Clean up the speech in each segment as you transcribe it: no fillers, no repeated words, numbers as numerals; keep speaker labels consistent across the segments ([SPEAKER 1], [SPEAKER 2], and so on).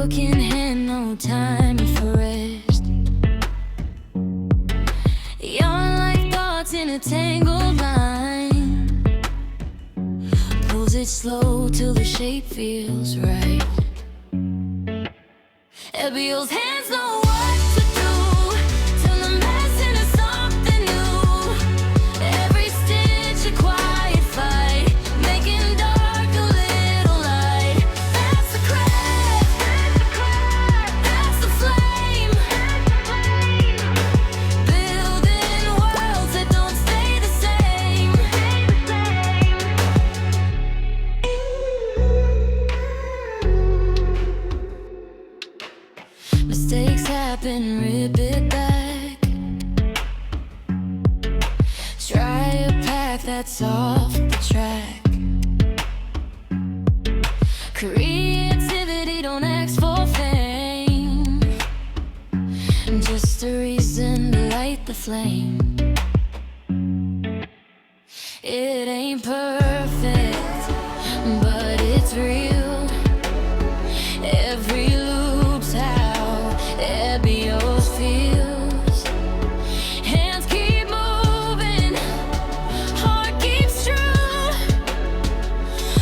[SPEAKER 1] broken hand, no time for rest. Yawn like thoughts in a tangled line. Pulls it slow till the shape feels right. LBO's hands know what to do. Turn the mess into something new. Every stitch a quiet fight, making dark a little light. That's the craft, that's the flame. Building worlds that don't stay the same. Mistakes happen, rip it back. Try a path that's off the track. Creativity, don't ask for fame, just a reason to light the flame. It ain't perfect, but it's real. Every loop's how LBO's feels. Hands keep moving, heart keeps true.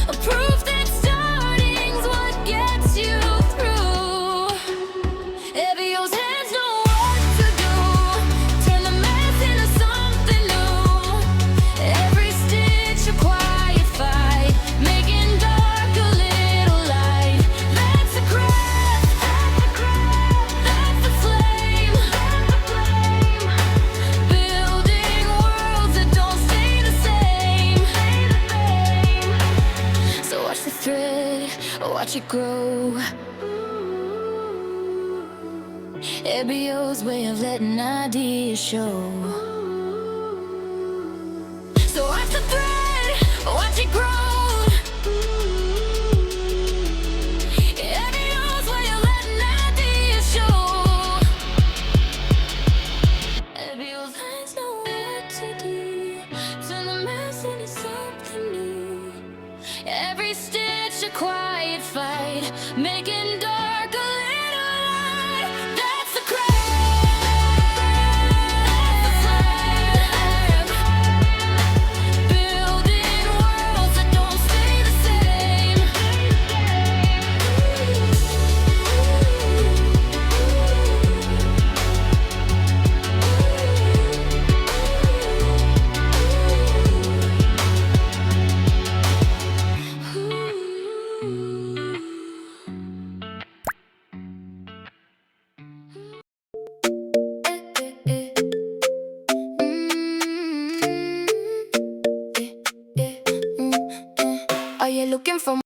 [SPEAKER 1] A proof that starting's what gets you through. LBO's hands know what to do. Turn the mess into something new. Every stitch a quiet fight, making dark a little light. That's the craft, that's the flame. Building worlds that don't stay the same. So watch the thread, watch it grow. LBO's way of letting ideas show. So watch the thread, watch it grow. LBO's way of letting ideas show. LBO's hands know what to do. Turn the mess into something new. Every stitch a quiet fight, making dark a little light. That's the craft. Building worlds that don't stay the same. Are you looking for